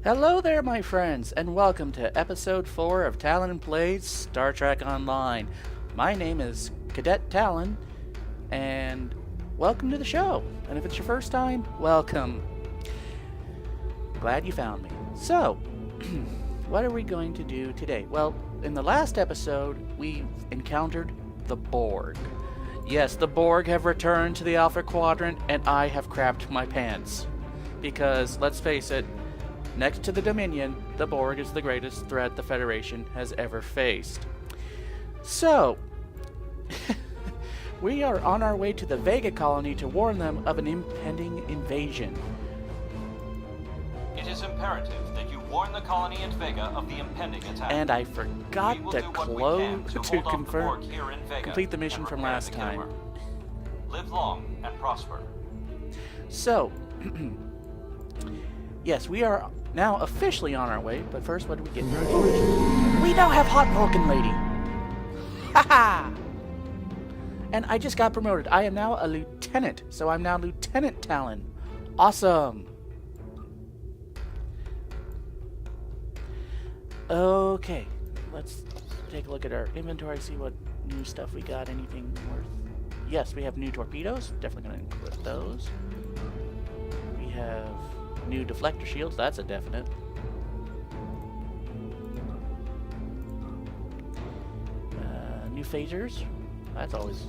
Hello there, my friends, and welcome to episode 4 of Talyn Plays Star Trek Online. My name is Cadet Talyn, and welcome to the show. And if it's your first time, welcome. Glad you found me. So, what are we going to do today? Well, in the last episode, we encountered the Borg. Yes, the Borg have returned to the Alpha Quadrant, and I have crapped my pants. Because, let's face it, next to the Dominion, the Borg is the greatest threat the Federation has ever faced. So, we are on our way to the Vega Colony to warn them of an impending invasion. It is imperative that you warn the colony at Vega of the impending attack. And I forgot to complete the mission from last time. Live long and prosper. So, yes, we are now officially on our way, but first, what do we get? We now have Hot Vulcan Lady! Haha! And I just got promoted. I am now a lieutenant, so I'm now Lieutenant Talyn. Awesome! Okay, let's take a look at our inventory, see what new stuff we got, anything worth. Yes, we have new torpedoes, definitely going to equip those. We have new deflector shields, that's a definite. New phasers, that's always...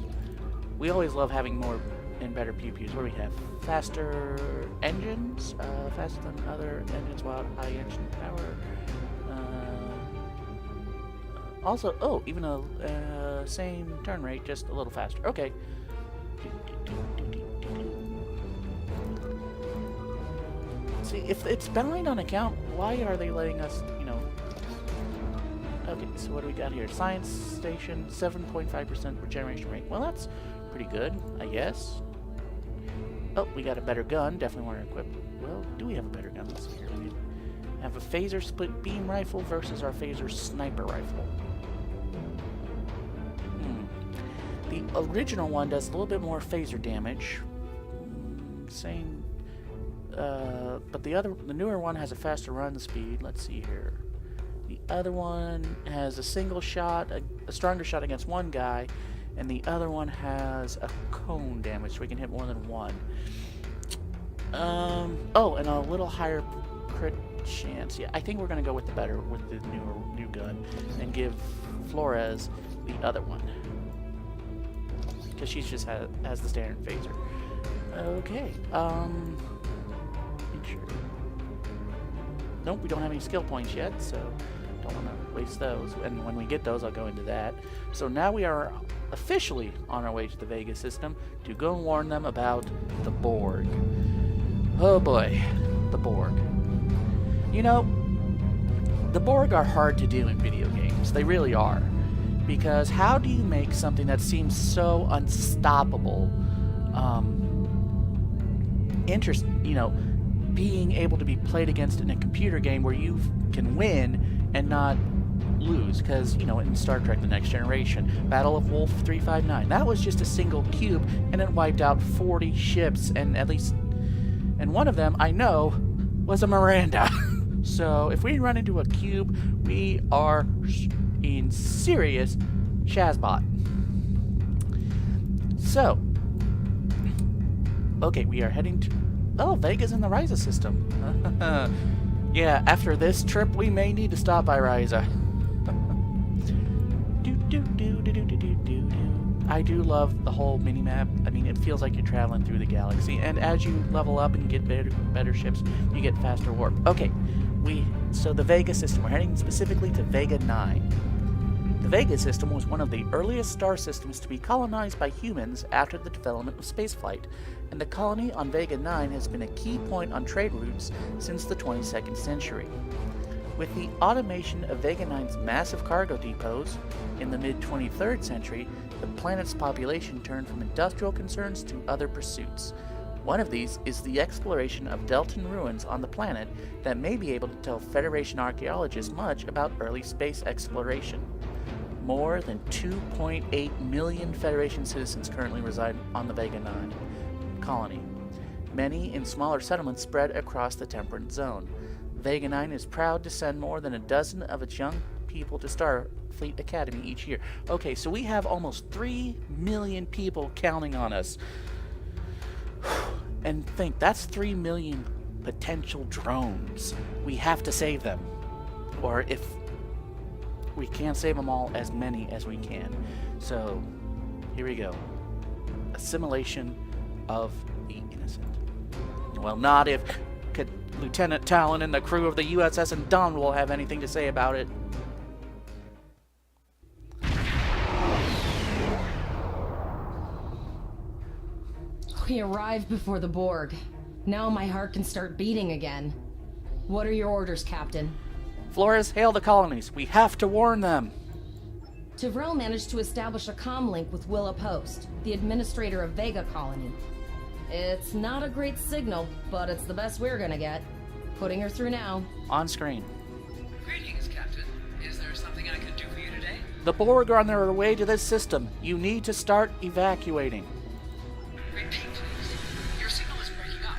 We always love having more and better pew-pews. What do we have? Faster engines, faster than other engines while high engine power. Also, oh, even a same turn rate, just a little faster. Okay. See, if it's bound on account, why are they letting us, Okay, so what do we got here? Science station, 7.5% regeneration rate. Well, that's pretty good, I guess. Oh, we got a better gun. Definitely want to equip. Well, do we have a better gun? Let's see here. We have a phaser split beam rifle versus our phaser sniper rifle. The original one does a little bit more phaser damage. Same. But the newer one has a faster run speed. Let's see here. The other one has a single shot, a stronger shot against one guy, and the other one has a cone damage, so we can hit more than one. Oh, and a little higher crit chance. Yeah, I think we're gonna go with the new gun, and give Flores the other one, because she just has the standard phaser. Okay. Sure. Nope, we don't have any skill points yet, so don't want to waste those. And when we get those, I'll go into that. So now we are officially on our way to the Vega system to go and warn them about the Borg. Oh boy, the Borg. The Borg are hard to do in video games. They really are. Because how do you make something that seems so unstoppable, being able to be played against in a computer game where you can win and not lose? Because, in Star Trek The Next Generation, Battle of Wolf 359, that was just a single cube, and it wiped out 40 ships, and one of them, I know, was a Miranda. So, if we run into a cube, we are in serious Shazbot. So, okay, we are heading to... Oh, Vega's in the Ryza system. Yeah, after this trip, we may need to stop by Ryza. I do love the whole mini-map. I mean, it feels like you're traveling through the galaxy. And as you level up and get better ships, you get faster warp. Okay, so the Vega system. We're heading specifically to Vega 9. The Vega system was one of the earliest star systems to be colonized by humans after the development of spaceflight, and the colony on Vega 9 has been a key point on trade routes since the 22nd century. With the automation of Vega 9's massive cargo depots in the mid-23rd century, the planet's population turned from industrial concerns to other pursuits. One of these is the exploration of Deltan ruins on the planet that may be able to tell Federation archaeologists much about early space exploration. More than 2.8 million Federation citizens currently reside on the Vega 9 colony, many in smaller settlements spread across the temperate zone. Vega 9 is proud to send more than a dozen of its young people to Starfleet Academy each year. Okay, so we have almost 3 million people counting on us. And think, that's 3 million potential drones. We have to save them. Or if we can't save them all, as many as we can. So, here we go. Assimilation of the innocent. Well, not if Lieutenant Talyn and the crew of the USS Indomitable have anything to say about it. We arrived before the Borg. Now my heart can start beating again. What are your orders, Captain? Flores, hail the colonies. We have to warn them. Tyrell managed to establish a comm link with Willa Post, the administrator of Vega Colony. It's not a great signal, but it's the best we're gonna get. Putting her through now. On screen. Greetings, Captain. Is there something I can do for you today? The Borg are on their way to this system. You need to start evacuating. Repeat, please. Your signal is breaking up.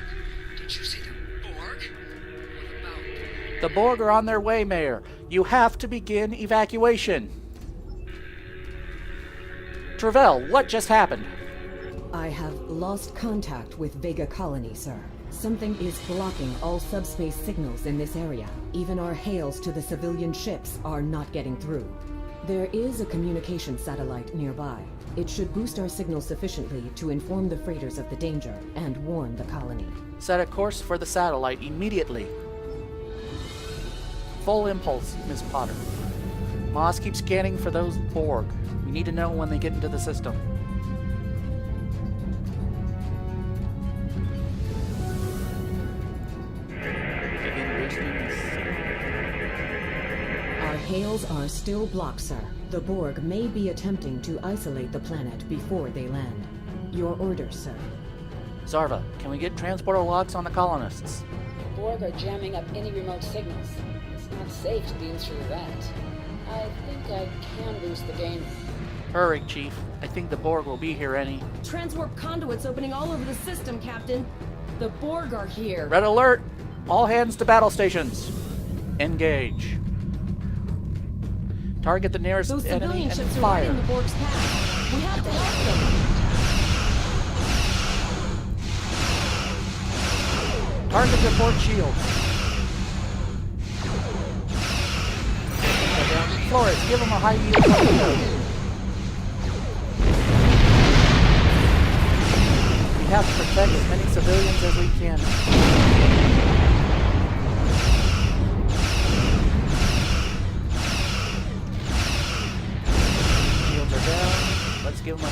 Did you say the Borg? What about... The Borg are on their way, Mayor. You have to begin evacuation. Travell, what just happened? I have lost contact with Vega Colony, sir. Something is blocking all subspace signals in this area. Even our hails to the civilian ships are not getting through. There is a communication satellite nearby. It should boost our signal sufficiently to inform the freighters of the danger and warn the colony. Set a course for the satellite immediately. Full impulse, Miss Potter. Moss, keep scanning for those Borg. We need to know when they get into the system. Our hails are still blocked, sir. The Borg may be attempting to isolate the planet before they land. Your orders, sir. Zarva, can we get transporter locks on the colonists? Borg are jamming up any remote signals. It's not safe to beam through that. I think I can boost the gain. Hurry, Chief. I think the Borg will be here any... Transwarp conduits opening all over the system, Captain. The Borg are here. Red alert! All hands to battle stations. Engage. Target the nearest Those enemy civilian and ships are right fire. in the Borg's path. We have to help them. Target their port shields. Flores, give them a high yield torpedo. We have to protect as many civilians as we can. Shields are down. Let's give them a...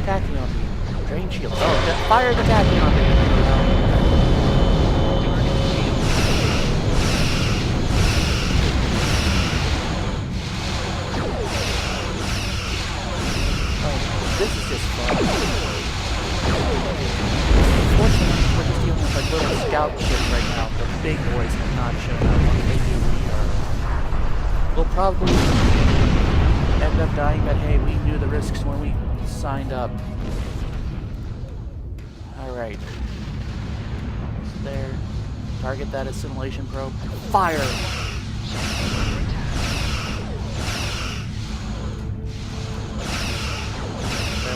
Tachyon beam. Drain shield. Oh, fire the tachyon beam. Oh, this is just fun. Fortunately, we're just dealing with like little scout ships right now. The big boys have not shown up. Once they do, we'll probably end up dying, but hey, we knew the risks when we signed up. Alright. There. Target that assimilation probe. Fire! Their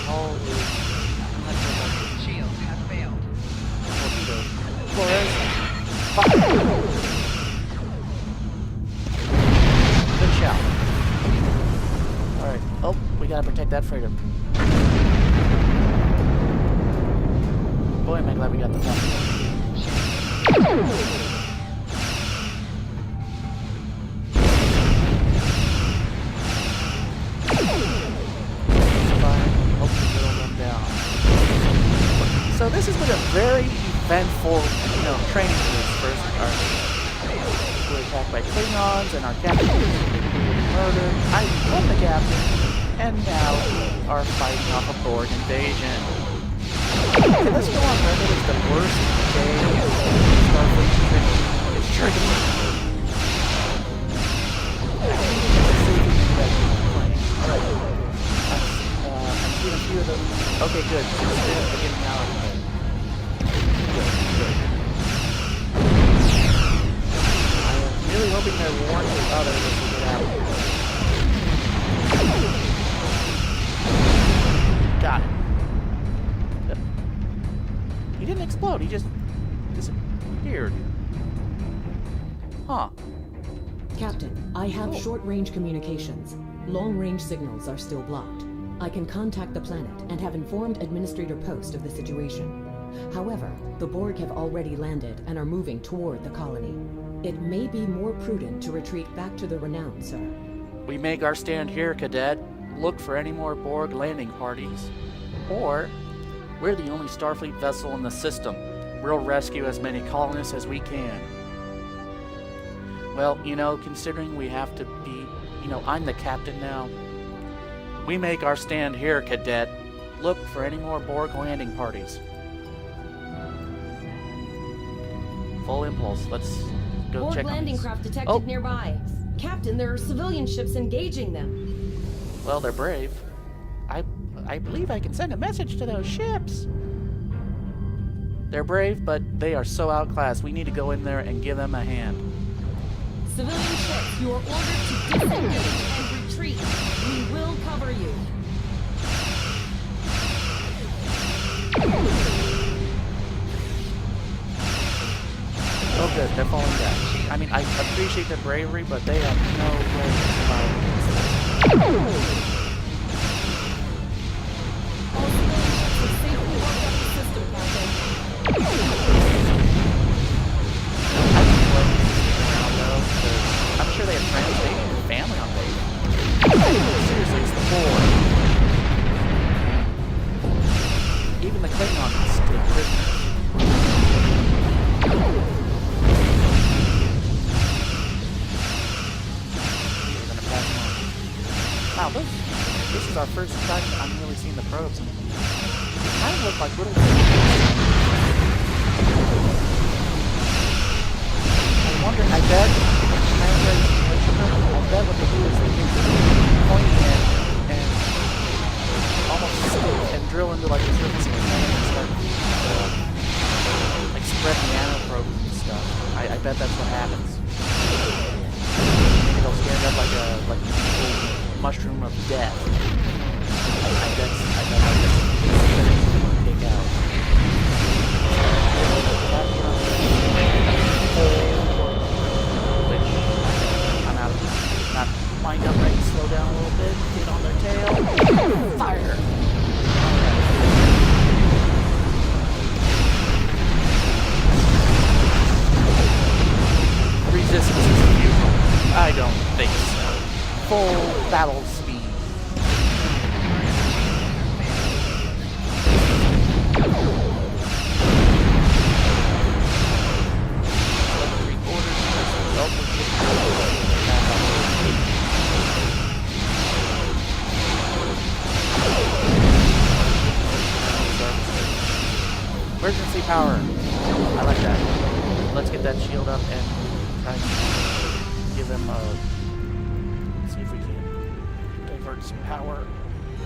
hull is... Shields have failed. Torpedo. Flores. Fire! Good shout. Alright. Oh, we gotta protect that freighter. Boy, am I glad we got the top. So this has been a very eventful, training for this first arc. We were attacked by Klingons, and our captain was murdered. I killed the captain, and now we are fighting off a Borg invasion. Okay, let's go on record as the worst day of Starfleet history. Alright. I'm seeing a few of them. Okay, good. hoping they're warned of others as we get out. Got it. Yep. He didn't explode, he just disappeared. Huh. Captain, I have short-range communications. Long-range signals are still blocked. I can contact the planet and have informed Administrator Post of the situation. However, the Borg have already landed and are moving toward the colony. It may be more prudent to retreat back to the Renown, sir. We make our stand here, Cadet. Look for any more Borg landing parties. Or, we're the only Starfleet vessel in the system. We'll rescue as many colonists as we can. Well, you know, considering we have to be, I'm the captain now. We make our stand here, Cadet. Look for any more Borg landing parties. Full impulse. Let's go Borg check on landing these. craft detected nearby. Captain, there are civilian ships engaging them. Well, they're brave. I believe I can send a message to those ships. They're brave, but they are so outclassed. We need to go in there and give them a hand. Civilian ships, you are ordered to disengage and retreat. We will cover you. Oh good, they're falling back. I mean, I appreciate their bravery, but they have no way to survive. All civilian ships have safely worked up the system, Captain. I'm sure they have friends, they have family on Vega. Seriously, it's the Borg. Even the Klingons stood prisoners. We're gonna pass them on. Wow, this is our first time I'm really seeing the probes. They kind of look like little I wonder, I bet what they do is they can point in and almost scoop and drill into like the surface of the planet and start like spreading nanoprobes and stuff. I bet that's what happens. Maybe they'll stand up like a mushroom of death. I bet that's take out. Wind up, ready to slow down a little bit, get on their tail, fire! Resistance is futile. I don't think so. Full battle speed. Emergency power. I like that. Let's get that shield up and try and give them a... Let's see if we can divert some power.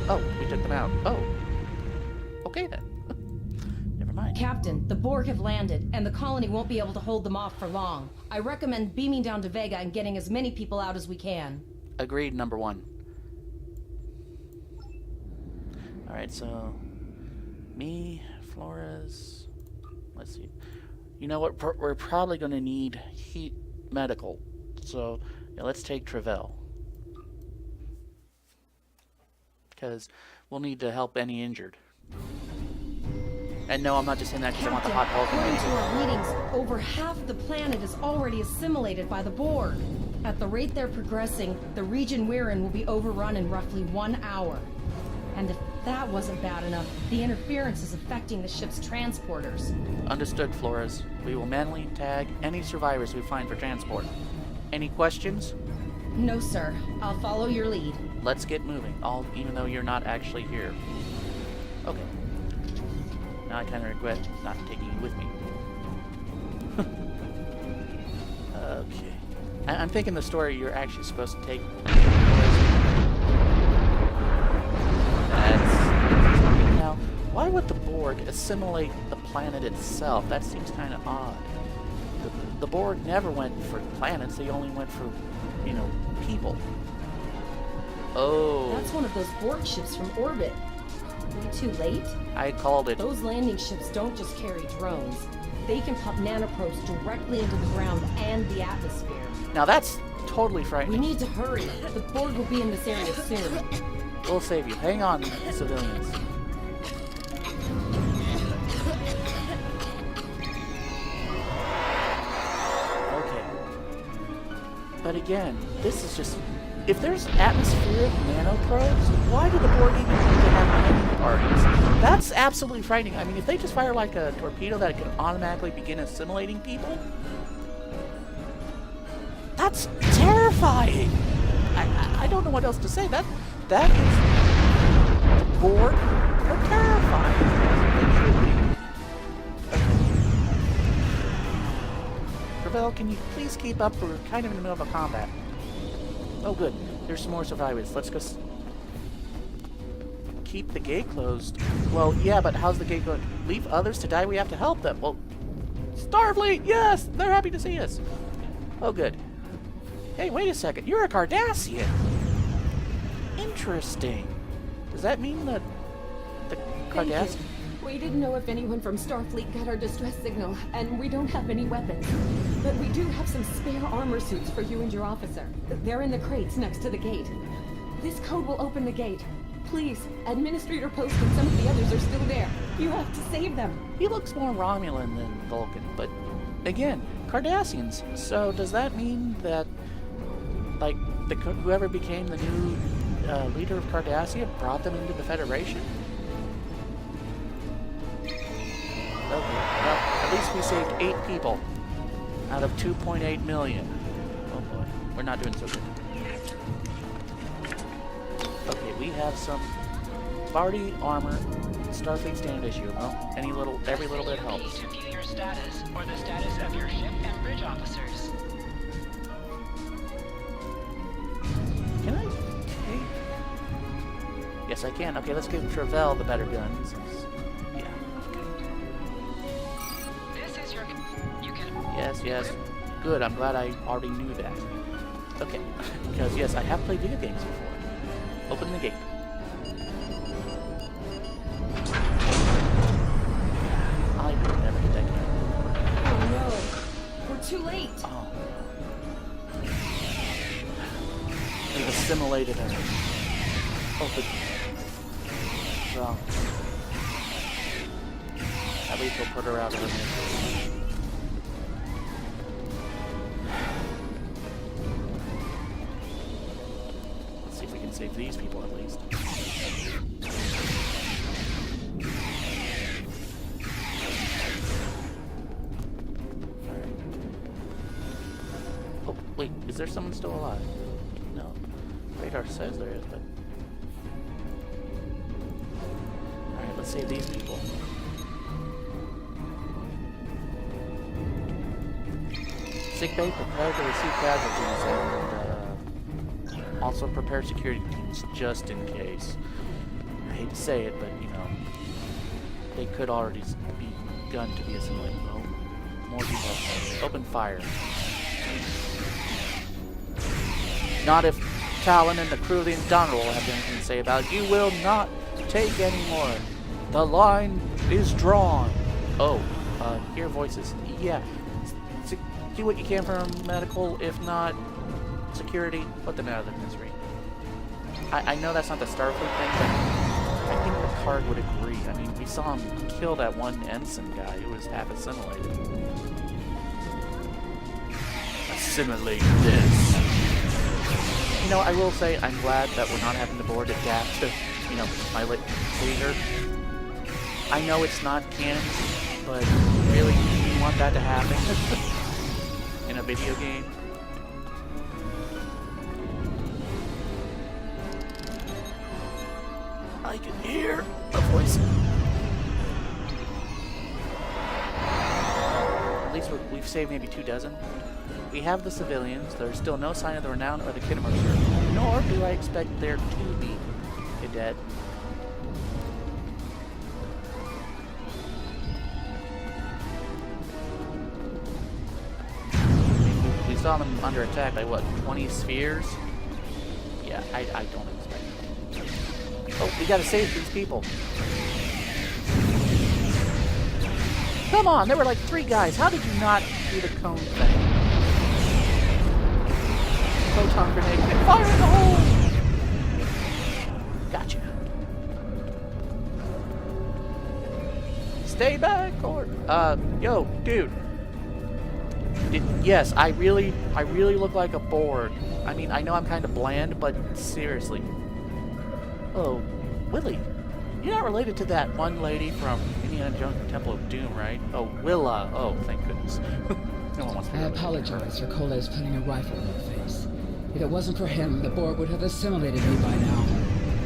Oh, we took them out. Oh. Okay then. Never mind. Captain, the Borg have landed, and the colony won't be able to hold them off for long. I recommend beaming down to Vega and getting as many people out as we can. Agreed, number one. Alright, so... Me... Flores. Let's see. You know what? We're probably going to need heat medical. So yeah, let's take Travell. Because we'll need to help any injured. And no, I'm not just saying that because I want the hot Vulcan. According to our readings, over half the planet is already assimilated by the Borg. At the rate they're progressing, the region we're in will be overrun in roughly 1 hour. And if that wasn't bad enough, the interference is affecting the ship's transporters. Understood, Flores. We will manually tag any survivors we find for transport. Any questions? No, sir. I'll follow your lead. Let's get moving, even though you're not actually here. Okay. Now I kind of regret not taking you with me. Okay. I'm thinking the story you're actually supposed to take... Now, why would the Borg assimilate the planet itself? That seems kind of odd. The Borg never went for planets. They only went for, you know, people. Oh. That's one of those Borg ships from orbit. Way too late? I called it. Those landing ships don't just carry drones. They can pop nanoprobes directly into the ground and the atmosphere. Now that's totally We frightening. need to hurry. The Borg will be in this area soon. We'll save you. Hang on, civilians. Okay. But again, this is just... If there's atmospheric nanoprobes, why do the Borg even need to have landing parties? That's absolutely frightening. I mean, if they just fire like a torpedo that can automatically begin assimilating people, that's terrifying. I don't know what else to say. That is Borg. They're terrifying. Ravel, can you please keep up? We're kind of in the middle of a combat. Oh, good. There's some more survivors. Let's go keep the gate closed. Well, yeah, but how's the gate going? Leave others to die? We have to help them. Well, Starfleet, yes! They're happy to see us. Oh, good. Hey, wait a second. You're a Cardassian. Interesting. Does that mean that the Thank you. Cardassian... We didn't know if anyone from Starfleet got our distress signal, and we don't have any weapons. But we do have some spare armor suits for you and your officer. They're in the crates next to the gate. This code will open the gate. Please, Administrator Post and some of the others are still there. You have to save them. He looks more Romulan than Vulcan, but again, Cardassians. So does that mean that, like, whoever became the new leader of Cardassia brought them into the Federation? Okay, well, at least we saved 8 people out of 2.8 million. Oh boy, we're not doing so good. Okay, we have some body armor, Starfleet standard issue. Well, every little bit helps. To view your status or the status of your ship and bridge officers. Can I take? Yes, I can. Okay, let's give Travell the better gun. Yeah. This is your. You can. Yes. Good, I'm glad I already knew that. Okay, because yes, I have played video games before. Open the gate. I would never hit that gate. Oh no. We're too late. Oh. We've assimilated her. Open. Well. At least we'll put her out of her misery. Let's see if we can save these people at least. Alright. Oh, wait, is there someone still alive? No. Radar says there is, but... Alright, let's save these people. Sickbay, prepare to receive casualties, and also prepare security teams just in case. I hate to say it, but you know, they could already be begun to be assimilated. Well, more people. Open fire. Not if Talyn and the crew of the Indomitable have anything to say about it. You will not take any more. The line is drawn. Oh, hear voices. Yeah. Do what you can for medical, if not security, put them out of their misery. I know that's not the Starfleet thing, but I think Picard would agree. I mean, we saw him kill that one ensign guy who was half assimilated. Assimilate this. You know, I will say I'm glad that we're not having the Borg adapt to, you know, pilot Vader. I know it's not canon, but really, you want that to happen in a video game? I can hear a voice. At least we've saved maybe 2 dozen. We have the civilians. There's still no sign of the Renown or the Kittimer, nor do I expect there to be a dead. saw them under attack by, what, 20 spheres? Yeah, I don't expect it. Oh, we gotta save these people. Come on, there were like 3 guys. How did you not do the cone thing? Photon grenade. Fire in the hole! Gotcha. Stay back, or yo, dude. Yes, I really look like a Borg. I mean, I know I'm kind of bland, but seriously. Oh, Willie, you're not related to that one lady from Indiana Jones and Temple of Doom, right? Oh, Willa. Oh, thank goodness. No one wants to be I related to her. apologize for Coles putting a rifle in your face. If it wasn't for him, the Borg would have assimilated me by now.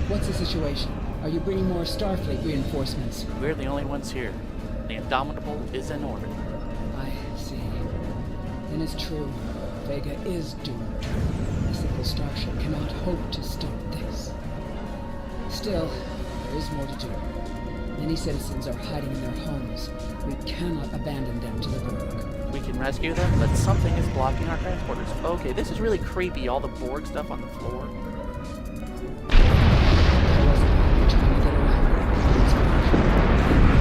What's the situation? Are you bringing more Starfleet reinforcements? We're the only ones here. The Indomitable is in orbit. I see. Then it's true. Vega is doomed. A single starship cannot hope to stop this. Still, there is more to do. Many citizens are hiding in their homes. We cannot abandon them to the Borg. We can rescue them, but something is blocking our transporters. Okay, this is really creepy, all the Borg stuff on the floor. I wasn't trying to get around.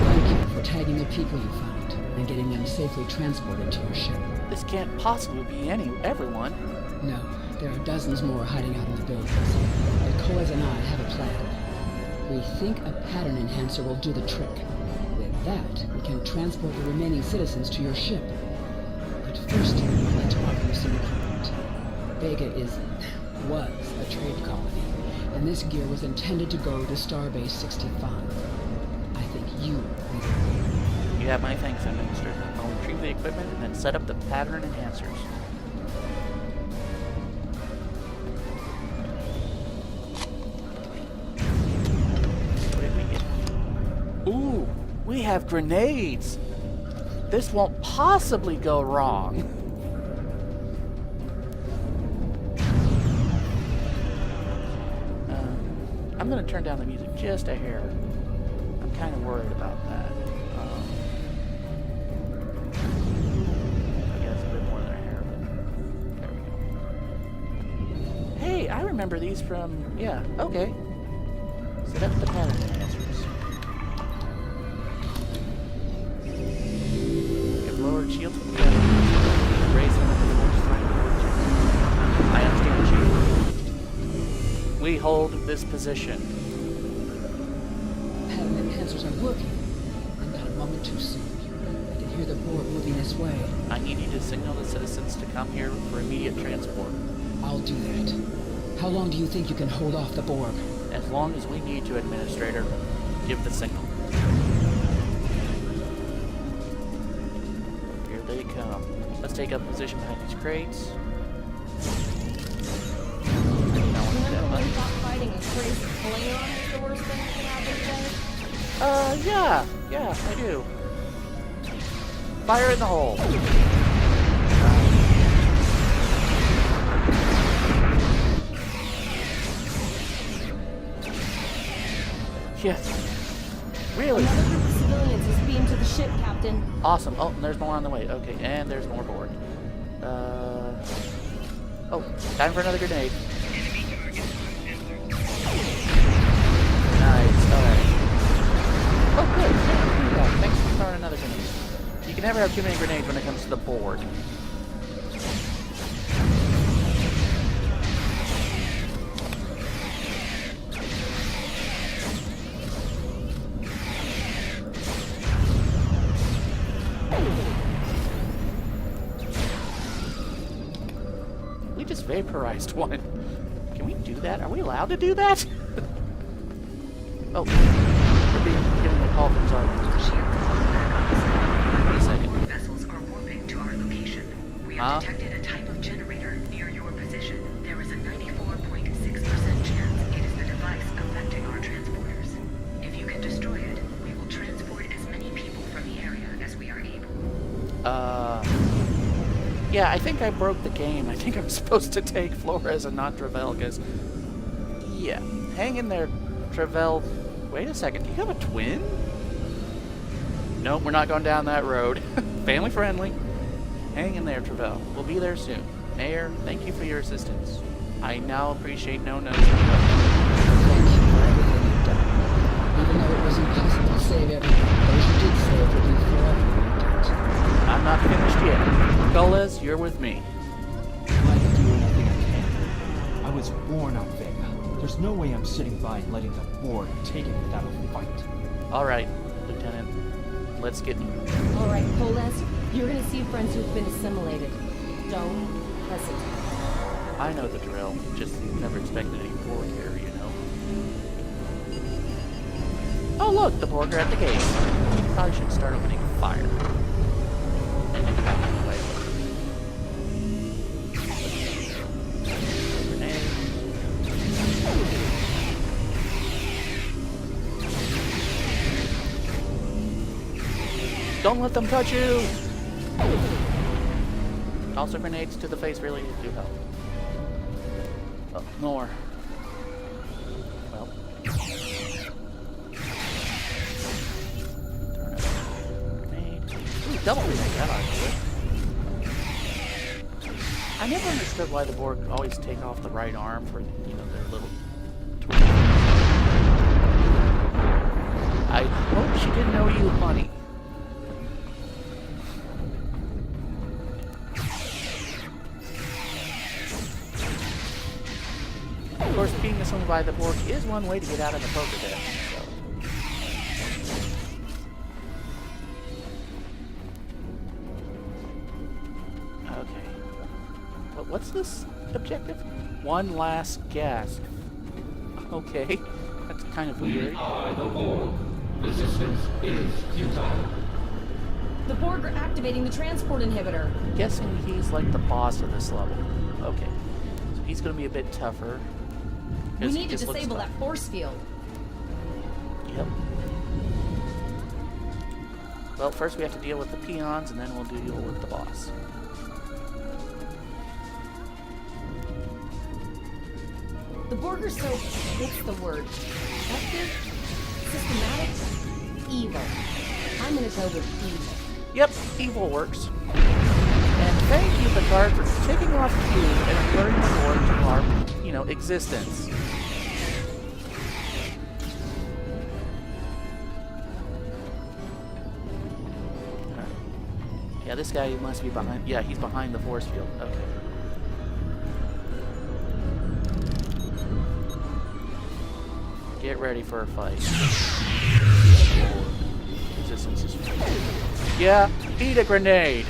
Thank you for tagging the people you found and getting them safely transported to your ship. This can't possibly be everyone. No, there are dozens more hiding out in the buildings. But Coles and I have a plan. We think a pattern enhancer will do the trick. With that, we can transport the remaining citizens to your ship. But first, I'd like to offer you some equipment. Vega was a trade colony, and this gear was intended to go to Starbase 65. I think you need it. You have my thanks, Administrator. I'll retrieve the equipment and then set up the pattern enhancers. What did we get? Ooh, we have grenades! This won't possibly go wrong. I'm gonna turn down the music just a hair. I'm kind of worried about that. I guess a bit more than a hair, but there we go. Hey, I remember these from, yeah, okay. Set up the pattern enhancers. Get lowered shields from the other. Raise them at the force line. I understand, Chief. We hold this position. Pattern enhancers are working. And not a moment too soon. I can hear the Borg moving this way. I need you to signal the citizens to come here for immediate transport. I'll do that. How long do you think you can hold off the Borg? As long as we need to, Administrator. Give the signal. Here they come. Let's take up position behind these crates. Remember when we thought fighting a crazy Klingon was the worst thing that could happen today? Yeah, I do. Fire in the hole. Yes. Really? Another group of civilians is beamed to the ship, Captain. Awesome. Oh, and there's more on the way. Okay, and there's more Borg. Oh, time for another grenade. Nice. Alright. Oh, good. Yeah, thanks for throwing another grenade. You can never have too many grenades when it comes to the Borg. We just vaporized one. Can we do that? Are we allowed to do that? Oh, we're getting a call from Zarya. Wait a second. Vessels are warping to our location. We have detected a type of generator near your position. There is a 94.6% chance it is the device affecting our transporters. If you can destroy it, we will transport as many people from the area as we are able. Yeah, I think I broke the game. I think I'm supposed to take Flores and not Travell, because... Yeah. Hang in there, Travell. Wait a second, do you have a twin? Nope, we're not going down that road. Family friendly. Hang in there, Travell. We'll be there soon. Mayor, thank you for your assistance. I now appreciate no notes. Thank you for everything you've done. Even though it was impossible to save everything, those you did save will be forever indebted. I'm not finished yet. Gullez, you're with me. I can do anything I can. I was born on Vega. There's no way I'm sitting by and letting the Borg take it without a fight. Alright, Lieutenant. Let's get moving. Alright, Coles, you're gonna see friends who've been assimilated. Don't hesitate. I know the drill. Just never expected any Borg here, you know. Oh look, the Borg are at the gate. Probably should start opening fire. Don't let them touch you! Also, grenades to the face really do help. Oh, more. Well. Turn it. Grenade. Ooh, double grenade. That ought to do it. I never understood why the Borg always take off the right arm for, you know, their little... I hope she didn't owe you money. Of course, being assumed by the Borg is one way to get out of the poker deck, so... Okay. What's this objective? One last gasp. Okay. That's kind of weird. Resistance is futile. The Borg are activating the transport inhibitor. I'm guessing he's like the boss of this level. Okay. So he's gonna be a bit tougher. We need to disable that force field. Yep. Well, first we have to deal with the peons, and then we'll deal with the boss. The Borg are so, what's the word? Effective? Systematic? Evil. I'm gonna go with evil. Yep, evil works. And thank you, Picard, for taking off Q and alerting the Borg to our, you know, existence. Yeah, this guy must be behind. Yeah, he's behind the force field. Okay. Get ready for a fight. Resistance is... Yeah, eat a grenade!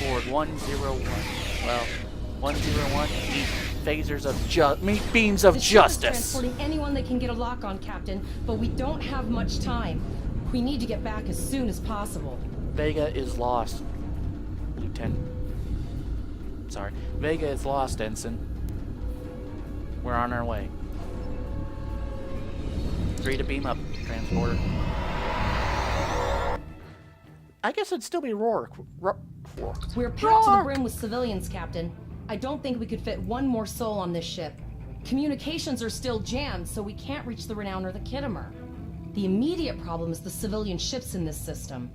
Borg 101. Well, 101, eat phasers of beams of justice! The ship is transporting anyone they can get a lock on, Captain, but we don't have much time. We need to get back as soon as possible. Vega is lost, Lieutenant. Sorry. Vega is lost, Ensign. We're on our way. Agree to beam up, transporter. I guess it'd still be Rourke. We're packed to the brim with civilians, Captain. I don't think we could fit one more soul on this ship. Communications are still jammed, so we can't reach the Renown or the Kittimer. The immediate problem is the civilian ships in this system.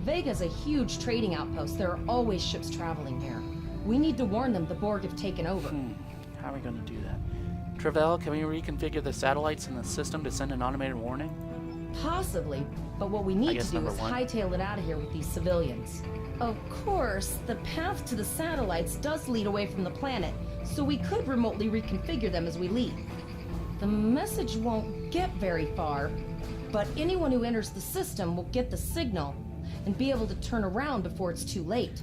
Vega's a huge trading outpost. There are always ships traveling here. We need to warn them the Borg have taken over. How are we going to do that? Travell, can we reconfigure the satellites in the system to send an automated warning? Possibly, but what we need to do is hightail it out of here with these civilians. Of course, the path to the satellites does lead away from the planet, so we could remotely reconfigure them as we leave. The message won't get very far, but anyone who enters the system will get the signal and be able to turn around before it's too late.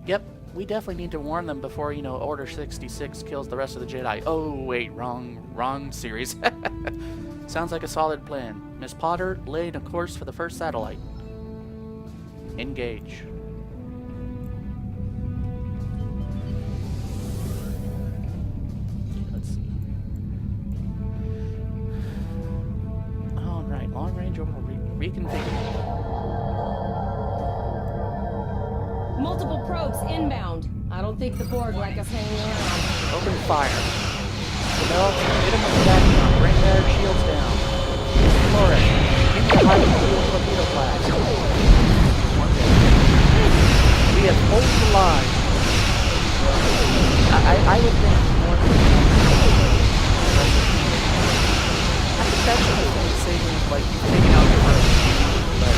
Yep, we definitely need to warn them before, you know, Order 66 kills the rest of the Jedi. Oh, wait, wrong series. Sounds like a solid plan. Miss Potter, laying a course for the first satellite. Engage. Let's see. Alright, long range orbital reconfigured. Multiple probes inbound. I don't think the Borg like us hanging around. Open fire. No, hit him with the vacuum. Bring their shields down. Explore it. The highly fueled torpedo class. We have pulled the line. I would think more than I think that's the thing to say when it's like you've taken out the first, but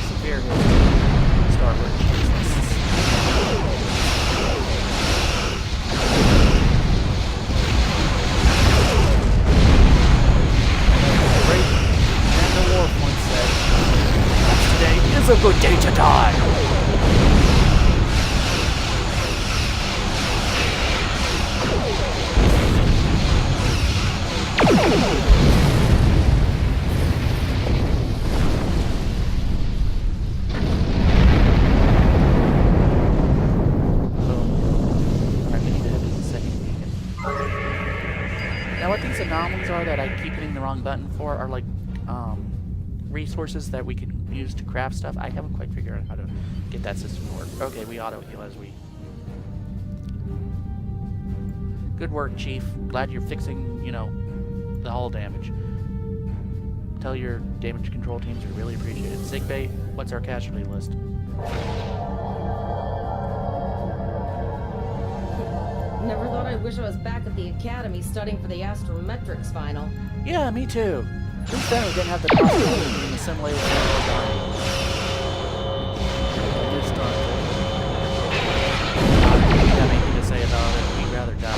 severe starboard. It's a good day to die. Alright, we need to head to the second beacon. Now what these anomalies are that I keep hitting the wrong button for are like resources that we can use to craft stuff. I haven't quite figured out how to get that system to work. Okay, we auto heal as we. Good work, Chief. Glad you're fixing, you know, the hull damage. Tell your damage control teams we really appreciate it. Sickbay, what's our casualty list? Never thought I'd wish I was back at the academy studying for the astrometrics final. Yeah, me too. At least then we didn't have the possibility of being assimilated to the body. This time. Not have anything to say about it. We'd rather die.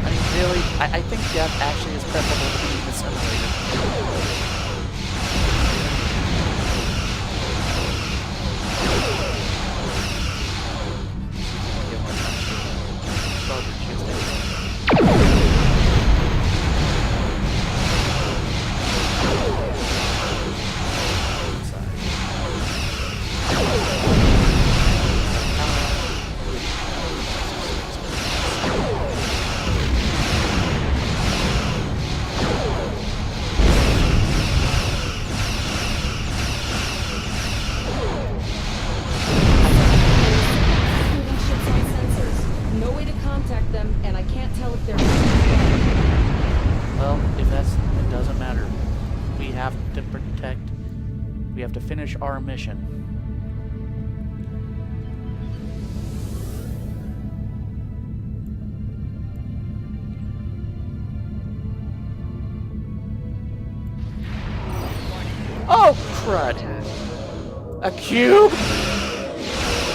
I mean, really, I think death actually is preferable to being assimilated. Give more time to Soldier Tuesday. We have to finish our mission. Oh, crud! A cube?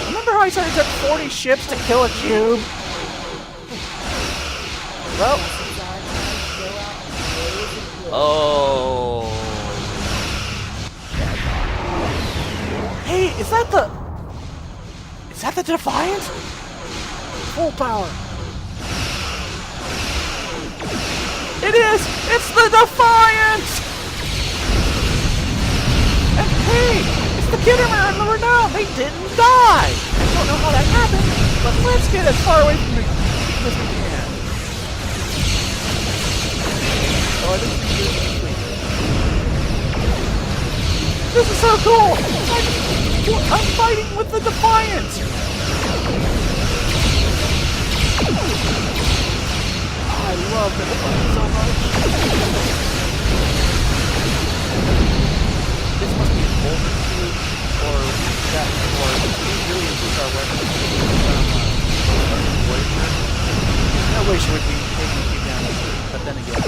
Remember how I said it took 40 ships to kill a cube? Well... Oh... Hey, is that the Defiant? Full power. It is! It's the Defiant! And hey, it's the Kittimer and the Renown. They didn't die. I don't know how that happened, but let's get as far away from the cube as we can. Oh, I think this is so cool! I'm fighting with the Defiant! I love the Defiant so much. This must be an older cube, or that, or it really improves our weapons. No way she would be taking a cube down, but then again,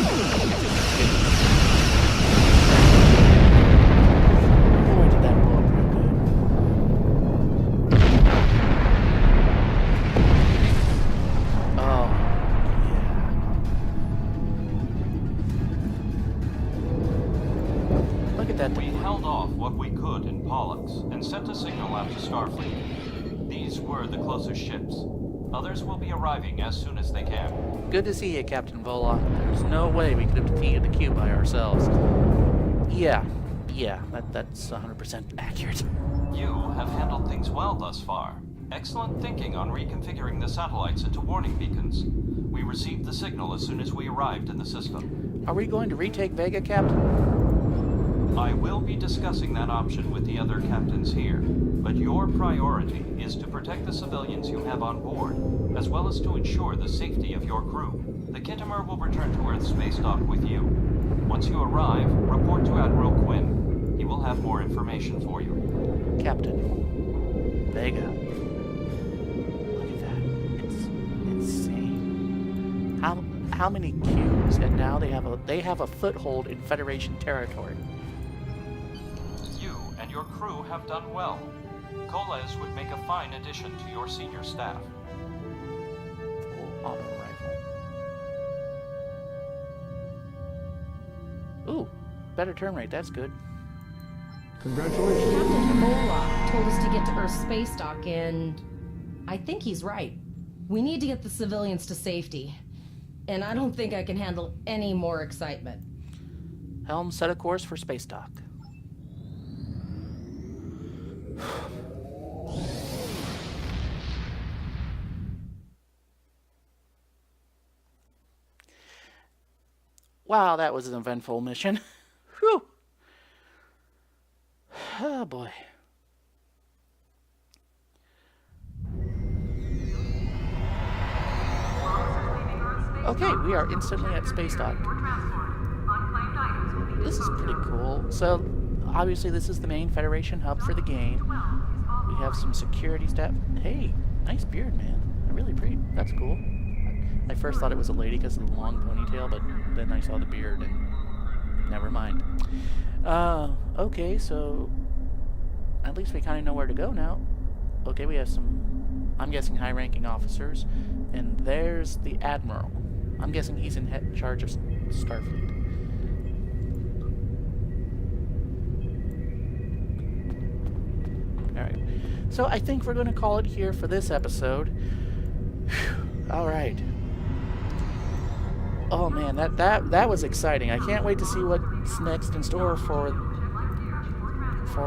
We held off what we could in Pollux and sent a signal out to Starfleet. These were the closest ships. Others will be arriving as soon as they can. Good to see you, Captain Vola. There's no way we could have defeated the cube by ourselves. Yeah, that's 100% accurate. You have handled things well thus far. Excellent thinking on reconfiguring the satellites into warning beacons. We received the signal as soon as we arrived in the system. Are we going to retake Vega, Captain? I will be discussing that option with the other captains here, but your priority is to protect the civilians you have on board, as well as to ensure the safety of your crew. The Kittimer will return to Earth space dock with you. Once you arrive, report to Admiral Quinn. He will have more information for you. Captain Vega. Look at that. It's insane. How many cubes, and now they have a foothold in Federation territory. You and your crew have done well. Koles would make a fine addition to your senior staff. Full auto rifle. Ooh, better turn rate. That's good. Congratulations. Captain Bullock told us to get to Earth's space dock, and I think he's right. We need to get the civilians to safety. And I don't think I can handle any more excitement. Helm, set a course for space dock. Wow, that was an eventful mission. Whew. Oh boy. Okay, we are instantly at space dock. This is pretty cool. So, obviously this is the main Federation hub for the game. We have some security staff. Hey, nice beard, man. I really appreciate. That's cool. I first thought it was a lady because of the long ponytail, but then I saw the beard and never mind. Okay, so at least we kind of know where to go now. Okay, we have some, I'm guessing, high-ranking officers, and there's the Admiral. I'm guessing he's in charge of Starfleet. Alright, so I think we're going to call it here for this episode. Alright. Oh man, that was exciting. I can't wait to see what's next in store for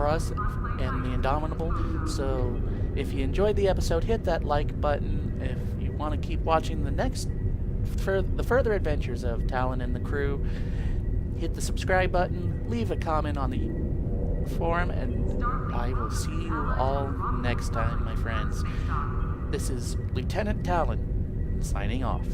us and the Indomitable. So if you enjoyed the episode, hit that like button. If you want to keep watching the further adventures of Talyn and the crew, hit the subscribe button, leave a comment on the forum, and I will see you all next time, my friends. This is Lieutenant Talyn, signing off.